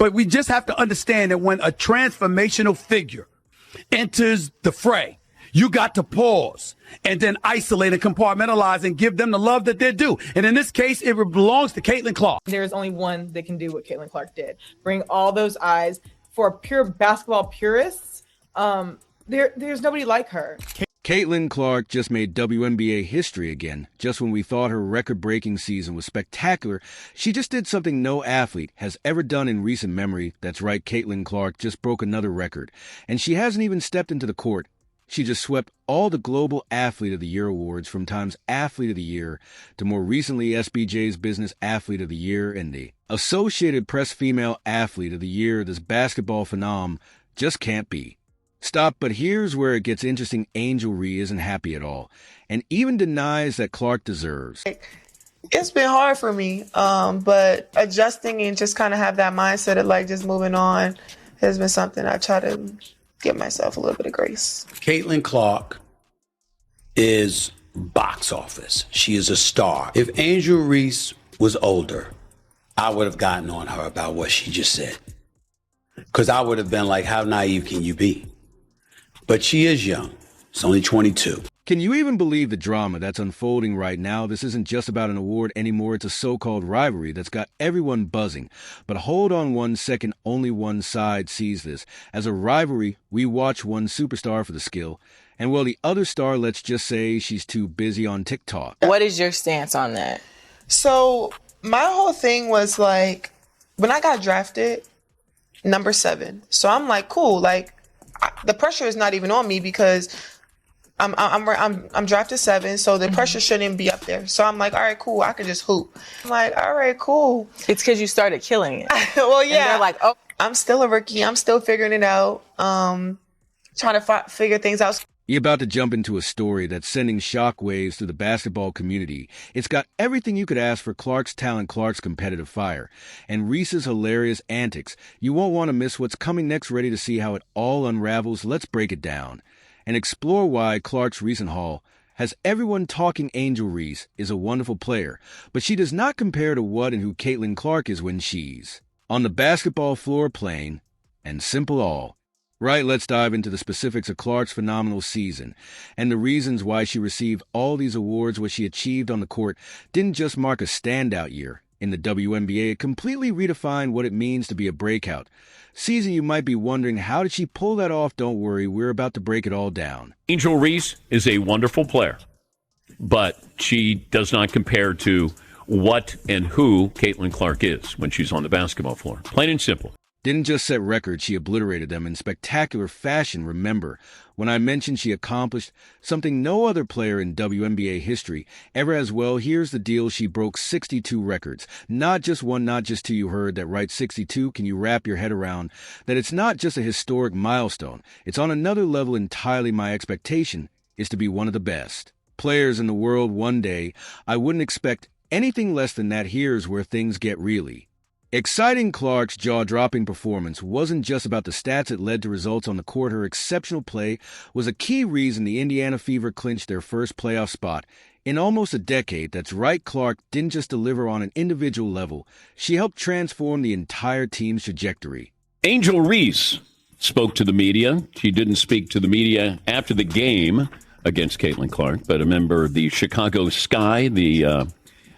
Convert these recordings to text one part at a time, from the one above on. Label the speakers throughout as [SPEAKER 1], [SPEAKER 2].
[SPEAKER 1] But we just have to understand that when a transformational figure enters the fray, you got to pause and then isolate and compartmentalize and give them the love that they're due. And in this case, it belongs to Caitlin Clark.
[SPEAKER 2] There's only one that can do what Caitlin Clark did. Bring all those eyes. For pure basketball purists, there's nobody like her.
[SPEAKER 3] Caitlin Clark just made WNBA history again. Just when we thought her record-breaking season was spectacular, she just did something no athlete has ever done in recent memory. That's right, Caitlin Clark just broke another record. And she hasn't even stepped into the court. She just swept all the Global Athlete of the Year awards, from Time's Athlete of the Year to more recently SBJ's Business Athlete of the Year and the Associated Press Female Athlete of the Year. This basketball phenom just can't be. Stop, but here's where it gets interesting. Angel Reese isn't happy at all, and even denies that Clark deserves.
[SPEAKER 4] It's been hard for me, but adjusting and just kind of have that mindset of like just moving on has been something I try to give myself a little bit of grace.
[SPEAKER 1] Caitlin Clark is box office. She is a star. If Angel Reese was older, I would have gotten on her about what she just said. Because I would have been like, how naive can you be? But she is young. She's only 22.
[SPEAKER 3] Can you even believe the drama that's unfolding right now? This isn't just about an award anymore. It's a so-called rivalry that's got everyone buzzing. But hold on 1 second. Only one side sees this. As a rivalry, we watch one superstar for the skill. And well, the other star, let's just say she's too busy on TikTok.
[SPEAKER 5] What is your stance on that?
[SPEAKER 4] So my whole thing was like, when I got drafted, number 7. So I'm like, cool. Like, the pressure is not even on me because I'm drafted 7, so the pressure shouldn't be up there. So I'm like, all right, cool, I can just hoop. I'm like, all right, cool.
[SPEAKER 5] It's because you started killing it.
[SPEAKER 4] Well, yeah.
[SPEAKER 5] And they're like, oh,
[SPEAKER 4] I'm still a rookie. I'm still figuring it out. Trying to figure things out.
[SPEAKER 3] You're about to jump into a story that's sending shockwaves through the basketball community. It's got everything you could ask for Clark's talent, Clark's competitive fire, and Reese's hilarious antics. You won't want to miss what's coming next. Ready to see how it all unravels? Let's break it down and explore why Clark's recent haul has everyone talking. Angel Reese is a wonderful player, but she does not compare to what and who Caitlin Clark is when she's on the basketball floor playing, and simple all. Right, let's dive into the specifics of Clark's phenomenal season and the reasons why she received all these awards. What she achieved on the court didn't just mark a standout year in the WNBA, it completely redefined what it means to be a breakout season. You might be wondering, how did she pull that off? Don't worry, we're about to break it all down.
[SPEAKER 6] Angel Reese is a wonderful player, but she does not compare to what and who Caitlin Clark is when she's on the basketball floor. Plain and simple.
[SPEAKER 3] Didn't just set records, she obliterated them in spectacular fashion. Remember, when I mentioned she accomplished something no other player in WNBA history ever has? Well, here's the deal. She broke 62 records. Not just one, not just two. You heard that right, 62. Can you wrap your head around that? It's not just a historic milestone. It's on another level entirely. My expectation is to be one of the best players in the world one day. I wouldn't expect anything less than that. Here's where things get really exciting. Clark's jaw-dropping performance wasn't just about the stats. It led to results on the court. Her exceptional play was a key reason the Indiana Fever clinched their first playoff spot in almost a decade. That's right, Clark didn't just deliver on an individual level. She helped transform the entire team's trajectory.
[SPEAKER 6] Angel Reese spoke to the media. She didn't speak to the media after the game against Caitlin Clark, but a member of the Chicago Sky, the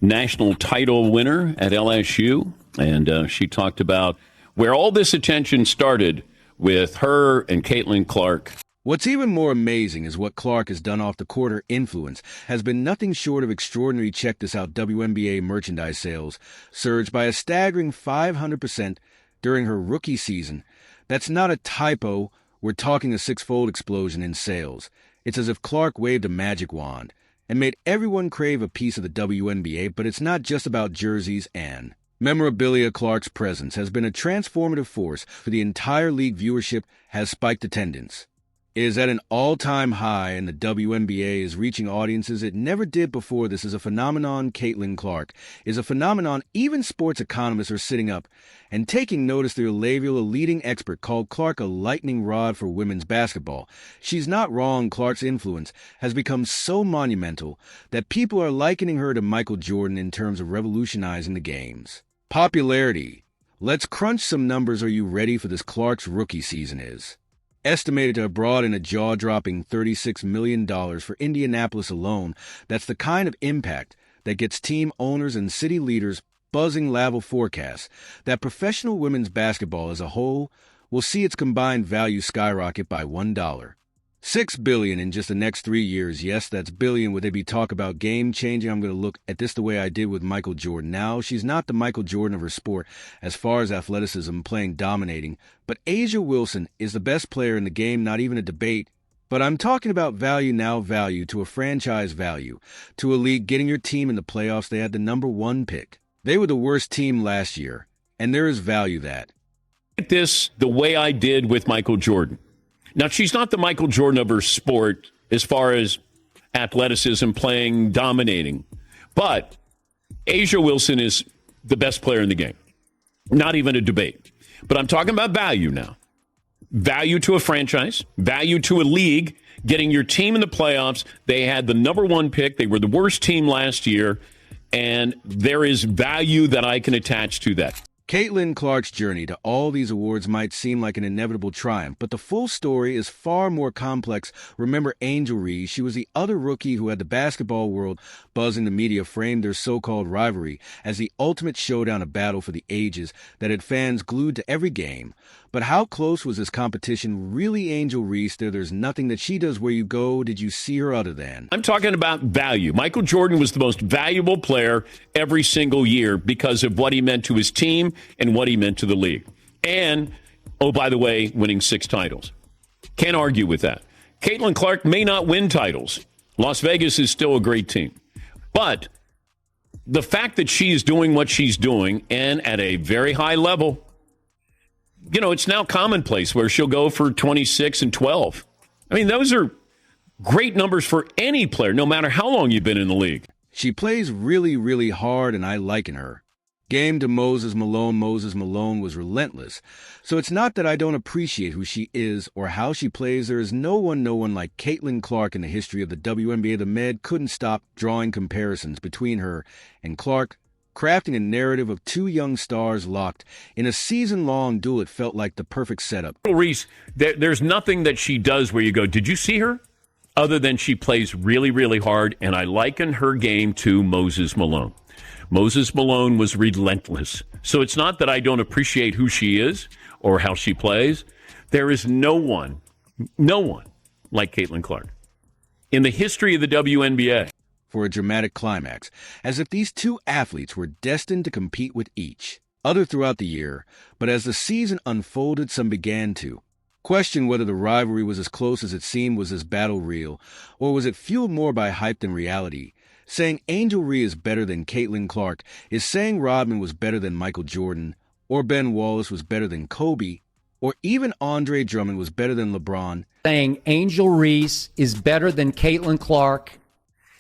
[SPEAKER 6] national title winner at LSU. And she talked about where all this attention started with her and Caitlin Clark.
[SPEAKER 3] What's even more amazing is what Clark has done off the court. Her influence has been nothing short of extraordinary. Check this out. WNBA merchandise sales surged by a staggering 500% during her rookie season. That's not a typo. We're talking a six-fold explosion in sales. It's as if Clark waved a magic wand and made everyone crave a piece of the WNBA. But it's not just about jerseys and memorabilia. Clark's presence has been a transformative force for the entire league. Viewership has spiked. Attendance is at an all-time high, and the WNBA is reaching audiences it never did before. This is a phenomenon. Caitlin Clark is a phenomenon. Even sports economists are sitting up and taking notice. The Rivalry, a leading expert, called Clark a lightning rod for women's basketball. She's not wrong. Clark's influence has become so monumental that people are likening her to Michael Jordan in terms of revolutionizing the game's popularity. Let's crunch some numbers. Are you ready for this? Clark's rookie season is estimated to have brought in a jaw-dropping $36 million for Indianapolis alone. That's the kind of impact that gets team owners and city leaders buzzing. Level forecasts that professional women's basketball as a whole will see its combined value skyrocket by $1. $6 billion in just the next 3 years. Yes, that's billion. Would they be talk about game-changing? I'm going to look at this the way I did with Michael Jordan. Now, she's not the Michael Jordan of her sport as far as athleticism, playing dominating, but A'ja Wilson is the best player in the game, not even a debate. But I'm talking about value now, value to a franchise value, to a league getting your team in the playoffs. They had the number 1 pick. They were the worst team last year, and there is value that.
[SPEAKER 6] This the way I did with Michael Jordan. Now, she's not the Michael Jordan of her sport as far as athleticism, playing, dominating. But A'ja Wilson is the best player in the game. Not even a debate. But I'm talking about value now. Value to a franchise, value to a league, getting your team in the playoffs. They had the number 1 pick. They were the worst team last year. And there is value that I can attach to that.
[SPEAKER 3] Caitlin Clark's journey to all these awards might seem like an inevitable triumph, but the full story is far more complex. Remember Angel Reese? She was the other rookie who had the basketball world buzzing. The media framed their so-called rivalry as the ultimate showdown, a battle for the ages that had fans glued to every game. But how close was this competition really? Angel Reese, there's nothing that she does where you go. Did you see her other than?
[SPEAKER 6] I'm talking about value. Michael Jordan was the most valuable player every single year because of what he meant to his team and what he meant to the league. And, oh, by the way, winning 6 titles. Can't argue with that. Caitlin Clark may not win titles. Las Vegas is still a great team. But the fact that she's doing what she's doing and at a very high level, you know, it's now commonplace where she'll go for 26 and 12. I mean, those are great numbers for any player, no matter how long you've been in the league.
[SPEAKER 3] She plays really, really hard, and I liken her. Game to Moses Malone. Moses Malone was relentless. So it's not that I don't appreciate who she is or how she plays. There is no one like Caitlin Clark in the history of the WNBA. The Med couldn't stop drawing comparisons between her and Clark, crafting a narrative of 2 young stars locked in a season-long duel. It felt like the perfect setup.
[SPEAKER 6] Reese, there's nothing that she does where you go, did you see her? Other than she plays really, really hard, and I liken her game to Moses Malone. Moses Malone was relentless. So it's not that I don't appreciate who she is or how she plays. There is no one like Caitlin Clark in the history of the WNBA.
[SPEAKER 3] For a dramatic climax, as if these 2 athletes were destined to compete with each other throughout the year. But as the season unfolded, some began to question whether the rivalry was as close as it seemed. Was this battle real, or was it fueled more by hype than reality? Saying Angel Reese is better than Caitlin Clark is saying Rodman was better than Michael Jordan, or Ben Wallace was better than Kobe, or even Andre Drummond was better than LeBron.
[SPEAKER 7] Saying Angel Reese is better than Caitlin Clark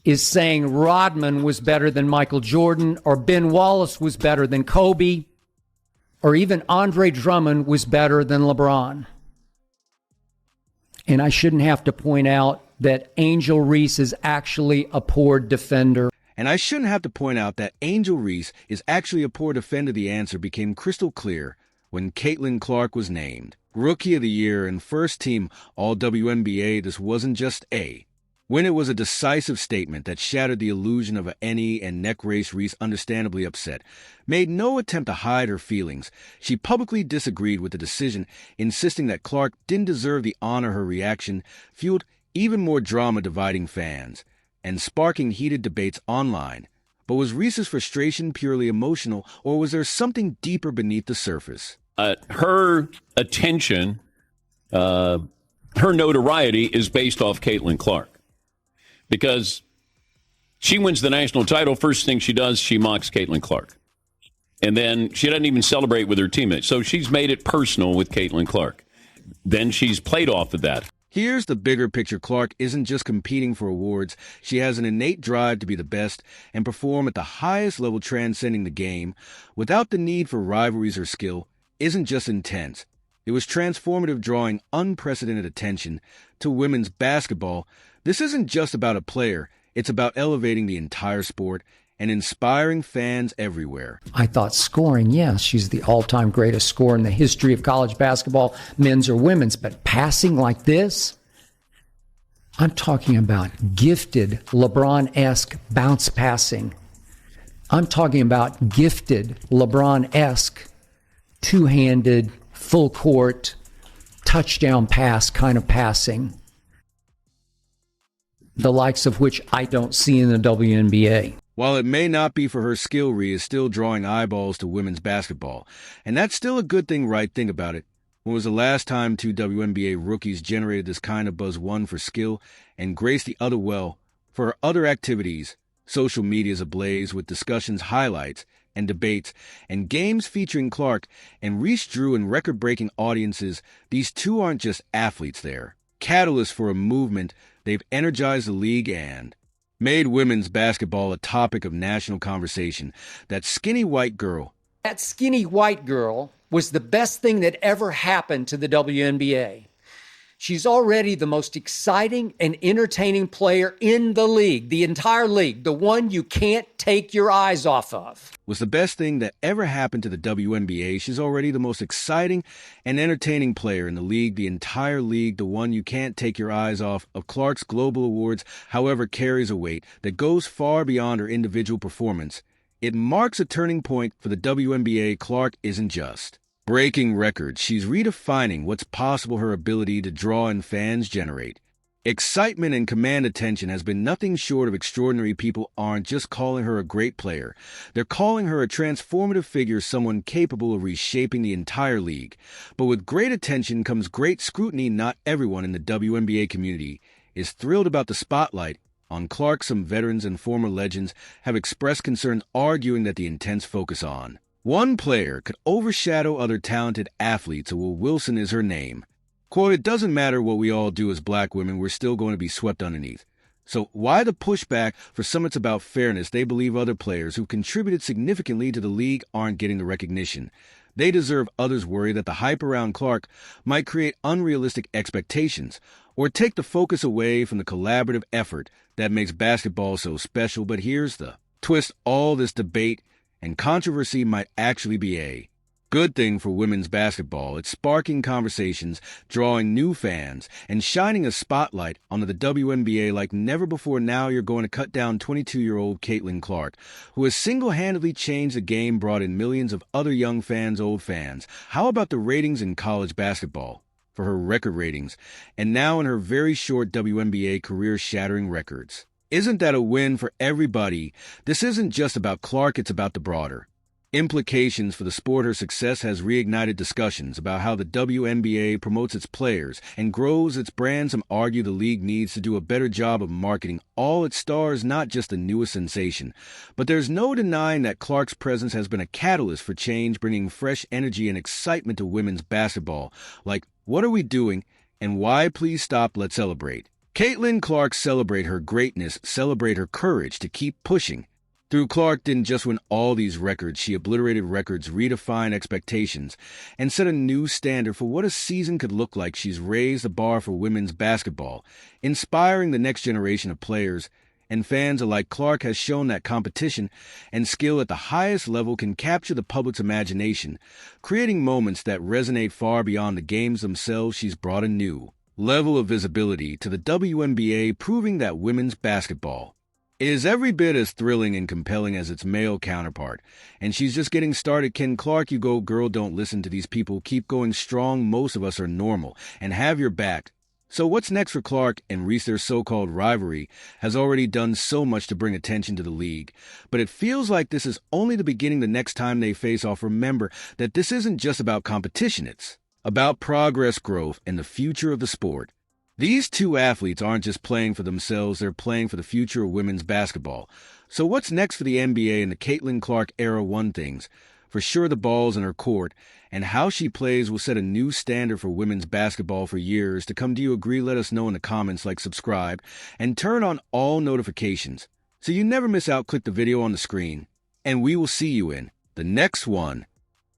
[SPEAKER 7] is saying Rodman was better than Michael Jordan, or Ben Wallace was better than Kobe, or even Andre Drummond was better than LeBron. And I shouldn't have to point out that Angel Reese is actually a poor defender.
[SPEAKER 3] And I shouldn't have to point out that Angel Reese is actually a poor defender. The answer became crystal clear when Caitlin Clark was named Rookie of the Year and First Team All-WNBA. This wasn't just when it was a decisive statement that shattered the illusion of a knee and neck race. Reese, understandably upset, made no attempt to hide her feelings. She publicly disagreed with the decision, insisting that Clark didn't deserve the honor. Her reaction fueled even more drama, dividing fans and sparking heated debates online. But was Reese's frustration purely emotional, or was there something deeper beneath the surface?
[SPEAKER 6] Her attention, her notoriety is based off Caitlin Clark. Because she wins the national title, first thing she does, she mocks Caitlin Clark. And then she doesn't even celebrate with her teammates. So she's made it personal with Caitlin Clark. Then she's played off of that.
[SPEAKER 3] Here's the bigger picture. Clark isn't just competing for awards. She has an innate drive to be the best and perform at the highest level, transcending the game without the need for rivalries or skill. Isn't just intense. It was transformative, drawing unprecedented attention to women's basketball. This isn't just about a player. It's about elevating the entire sport and inspiring fans everywhere.
[SPEAKER 7] I thought scoring, yes, she's the all-time greatest scorer in the history of college basketball, men's or women's, but passing like this, I'm talking about gifted LeBron-esque bounce passing. I'm talking about gifted LeBron-esque two-handed, full court, touchdown pass kind of passing, the likes of which I don't see in the WNBA.
[SPEAKER 3] While it may not be for her skill, Rhea is still drawing eyeballs to women's basketball. And that's still a good thing, right? Think about it. When was the last time two WNBA rookies generated this kind of buzz, one for skill and Grace the other well for her other activities? Social media is ablaze with discussions, highlights, and debates, and games featuring Clark and Reese drew in record-breaking audiences. These two aren't just athletes, they're catalysts for a movement. They've energized the league and made women's basketball a topic of national conversation. That skinny white girl
[SPEAKER 7] Was the best thing that ever happened to the WNBA. She's already the most exciting and entertaining player in the league, the entire league, the one you can't take your eyes off of.
[SPEAKER 3] Was the best thing that ever happened to the WNBA. She's already the most exciting and entertaining player in the league, the entire league, the one you can't take your eyes off of. Clark's Global Awards, however, carries a weight that goes far beyond her individual performance. It marks a turning point for the WNBA. Clark isn't just breaking records. She's redefining what's possible. Her ability to draw and fans generate excitement and command attention has been nothing short of extraordinary. People aren't just calling her a great player. They're calling her a transformative figure, someone capable of reshaping the entire league. But with great attention comes great scrutiny. Not everyone in the WNBA community is thrilled about the spotlight on Clark. Some veterans and former legends have expressed concerns, arguing that the intense focus on one player could overshadow other talented athletes. Will Wilson is her name. Quote, "It doesn't matter what we all do as black women, we're still going to be swept underneath." So why the pushback? For some, it's about fairness. They believe other players who contributed significantly to the league aren't getting the recognition they deserve. Others worry that the hype around Clark might create unrealistic expectations or take the focus away from the collaborative effort that makes basketball so special. But here's the twist. All this debate and controversy might actually be a good thing for women's basketball. It's sparking conversations, drawing new fans, and shining a spotlight onto the WNBA like never before. Now you're going to cut down 22-year-old Caitlin Clark, who has single-handedly changed the game, brought in millions of other young fans, old fans. How about the ratings in college basketball? For her record ratings, and now in her very short WNBA career, shattering records. Isn't that a win for everybody? This isn't just about Clark, it's about the broader implications for the sport. Her success has reignited discussions about how the WNBA promotes its players and grows its brand. Some argue the league needs to do a better job of marketing all its stars, not just the newest sensation. But there's no denying that Clark's presence has been a catalyst for change, bringing fresh energy and excitement to women's basketball. Like, what are we doing and why? Please stop. Let's celebrate Caitlin Clark. Celebrate her greatness. Celebrate her courage to keep pushing through. Clark didn't just win all these records. She obliterated records, redefined expectations, and set a new standard for what a season could look like. She's raised the bar for women's basketball, inspiring the next generation of players and fans alike. Clark has shown that competition and skill at the highest level can capture the public's imagination, creating moments that resonate far beyond the games themselves. She's brought a new level of visibility to the WNBA, proving that women's basketball is every bit as thrilling and compelling as its male counterpart. And she's just getting started. Can Clark, you go, girl. Don't listen to these people. Keep going strong. Most of us are normal and have your back. So what's next for Clark and Reese? Their so-called rivalry has already done so much to bring attention to the league. But it feels like this is only the beginning. The next time they face off, remember that this isn't just about competition. It's about progress, growth, and the future of the sport. These two athletes aren't just playing for themselves, they're playing for the future of women's basketball. So what's next for the NBA in the Caitlin Clark era? One thing's for sure, the ball's in her court, and how she plays will set a new standard for women's basketball for years to come. Do you agree? Let us know in the comments, like, subscribe, and turn on all notifications so you never miss out. Click the video on the screen, and we will see you in the next one.